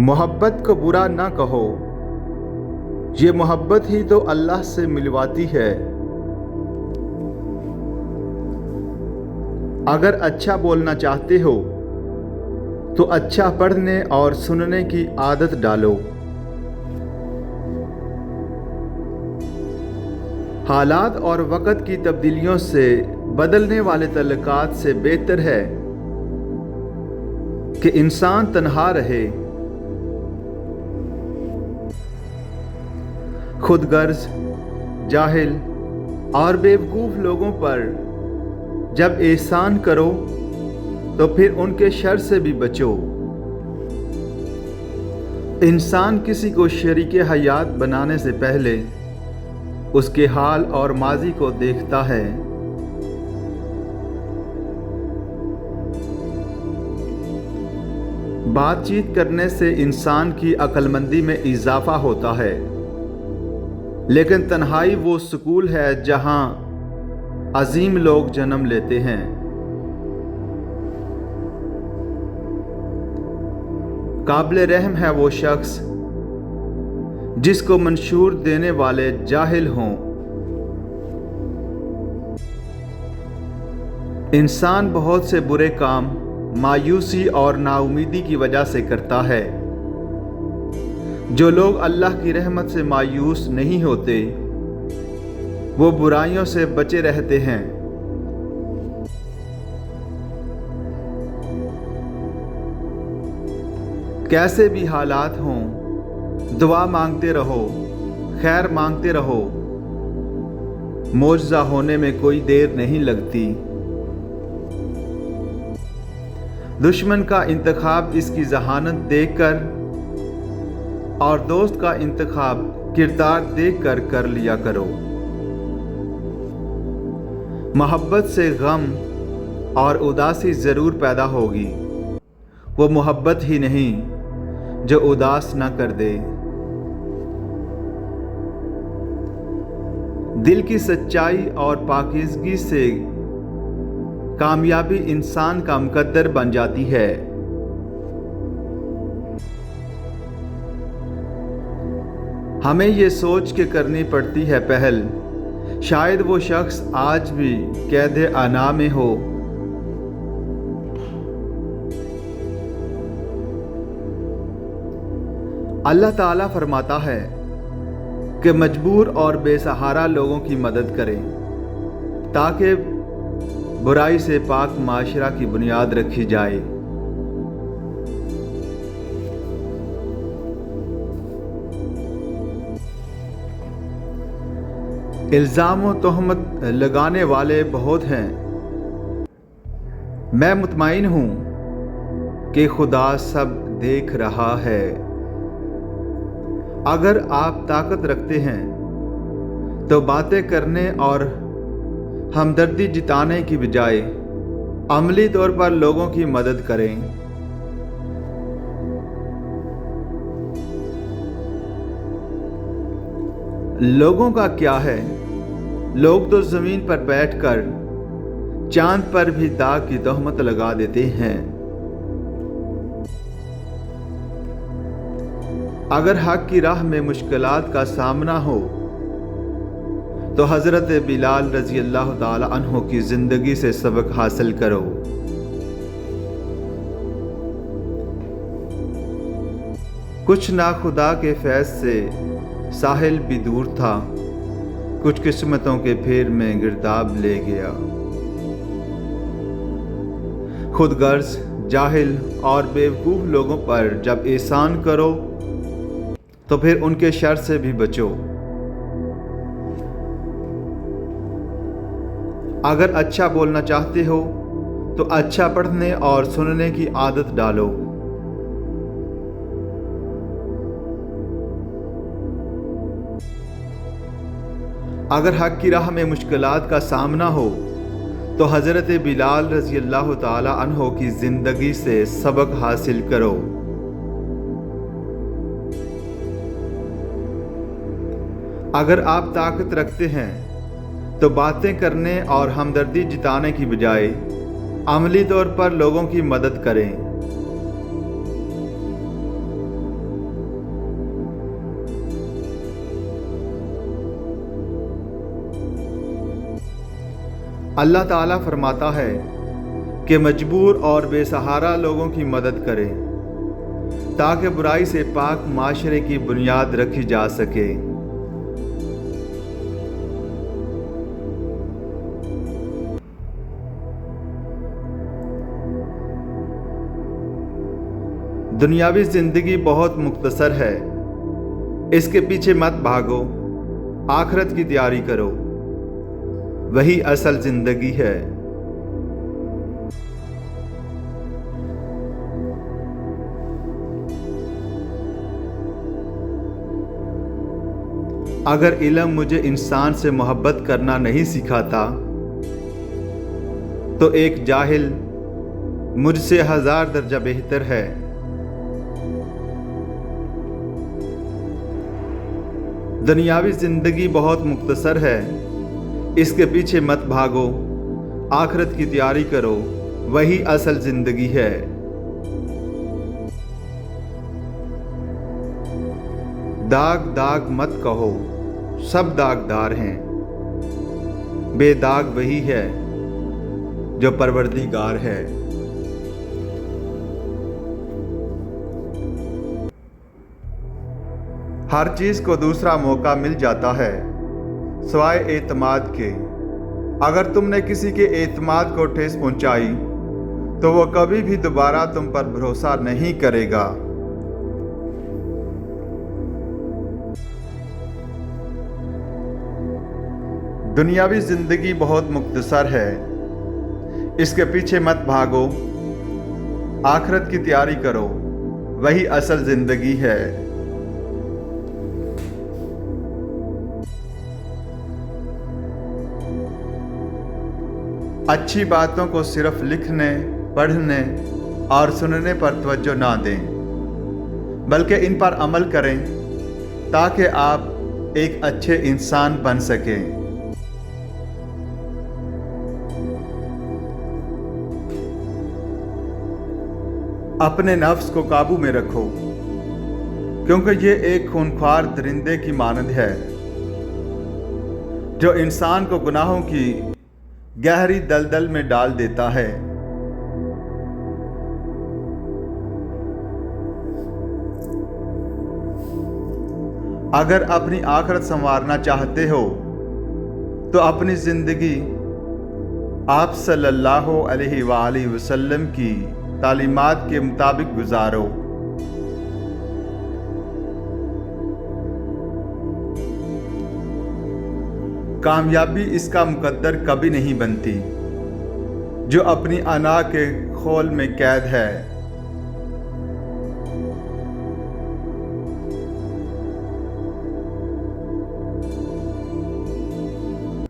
मोहब्बत को बुरा ना कहो, ये मोहब्बत ही तो अल्लाह से मिलवाती है। अगर अच्छा बोलना चाहते हो तो अच्छा पढ़ने और सुनने की आदत डालो। हालात और वक़्त की तब्दीलियों से बदलने वाले तल्लुकात से बेहतर है कि इंसान तन्हा रहे। खुदगर्ज, जाहिल और बेवकूफ़ लोगों पर जब एहसान करो तो फिर उनके शर से भी बचो। इंसान किसी को शरीके हयात बनाने से पहले उसके हाल और माजी को देखता है। बातचीत करने से इंसान की अक्लमंदी में इजाफा होता है, लेकिन तन्हाई वो सुकून है जहां अजीम लोग जन्म लेते हैं। काबिल रहम है वो शख्स जिसको मंशूर देने वाले जाहिल हों। इंसान बहुत से बुरे काम मायूसी और नाउमीदी की वजह से करता है। जो लोग अल्लाह की रहमत से मायूस नहीं होते वो बुराइयों से बचे रहते हैं। कैसे भी हालात हों, दुआ मांगते रहो, खैर मांगते रहो। मौजज़ा होने में कोई देर नहीं लगती। दुश्मन का इंतखाब इसकी जहानत देखकर और दोस्त का इंतखाब किरदार देखकर कर लिया करो। मोहब्बत से गम और उदासी ज़रूर पैदा होगी, वो मोहब्बत ही नहीं जो उदास ना कर दे। दिल की सच्चाई और पाकीज़गी से कामयाबी इंसान का मुकद्दर बन जाती है। हमें ये सोच के करनी पड़ती है पहल, शायद वो शख्स आज भी कैद अना में हो। अल्लाह ताला फरमाता है कि मजबूर और बेसहारा लोगों की मदद करें ताकि बुराई से पाक माशरा की बुनियाद रखी जाए। इल्ज़ाम व तोहमत लगाने वाले बहुत हैं। मैं मुतमईन हूँ कि खुदा सब देख रहा है। अगर आप ताकत रखते हैं तो बातें करने और हमदर्दी जिताने की बजाय अमली तौर पर लोगों की मदद करें। लोगों का क्या है, लोग तो ज़मीन पर बैठकर चांद पर भी दाग की तोहमत लगा देते हैं। अगर हक की राह में मुश्किलात का सामना हो तो हज़रत बिलाल रज़ी अल्लाह ताला अन्हो की ज़िंदगी से सबक हासिल करो। कुछ नाखुदा के फैज़ से साहिल भी दूर था, कुछ किस्मतों के फेर में गिरदाब ले गया। खुदगर्ज, जाहिल और बेवकूफ़ लोगों पर जब एहसान करो तो फिर उनके शर से भी बचो। अगर अच्छा बोलना चाहते हो तो अच्छा पढ़ने और सुनने की आदत डालो। अगर हक की राह में मुश्किलात का सामना हो तो हज़रत बिलाल रज़ी अल्लाह ताला अन्हो की ज़िंदगी से सबक हासिल करो। अगर आप ताकत रखते हैं तो बातें करने और हमदर्दी जिताने की बजाय अमली तौर पर लोगों की मदद करें। اللہ تعالیٰ فرماتا ہے کہ مجبور اور بے سہارا لوگوں کی مدد کریں تاکہ برائی سے پاک معاشرے کی بنیاد رکھی جا سکے۔ دنیاوی زندگی بہت مختصر ہے، اس کے پیچھے مت بھاگو، آخرت کی تیاری کرو، وہی اصل زندگی ہے۔ اگر علم مجھے انسان سے محبت کرنا نہیں سکھاتا تو ایک جاہل مجھ سے 1000 درجہ بہتر ہے۔ دنیاوی زندگی بہت مختصر ہے، اس کے پیچھے مت بھاگو، آخرت کی تیاری کرو، وہی اصل زندگی ہے۔ داغ داغ مت کہو، سب داغدار ہیں، بے داغ وہی ہے جو پروردگار ہے۔ ہر چیز کو دوسرا موقع مل جاتا ہے سوائے اعتماد کے۔ اگر تم نے کسی کے اعتماد کو ٹھیس پہنچائی تو وہ کبھی بھی دوبارہ تم پر بھروسہ نہیں کرے گا۔ دنیاوی زندگی بہت مختصر ہے، اس کے پیچھے مت بھاگو، آخرت کی تیاری کرو، وہی اصل زندگی ہے۔ اچھی باتوں کو صرف لکھنے، پڑھنے اور سننے پر توجہ نہ دیں، بلکہ ان پر عمل کریں تاکہ آپ ایک اچھے انسان بن سکیں۔ اپنے نفس کو قابو میں رکھو، کیونکہ یہ ایک خونخوار درندے کی مانند ہے جو انسان کو گناہوں کی گہری دلدل میں ڈال دیتا ہے۔ اگر اپنی آخرت سنوارنا چاہتے ہو تو اپنی زندگی آپ صلی اللہ علیہ وآلہ وسلم کی تعلیمات کے مطابق گزارو۔ کامیابی اس کا مقدر کبھی نہیں بنتی جو اپنی انا کے خول میں قید ہے۔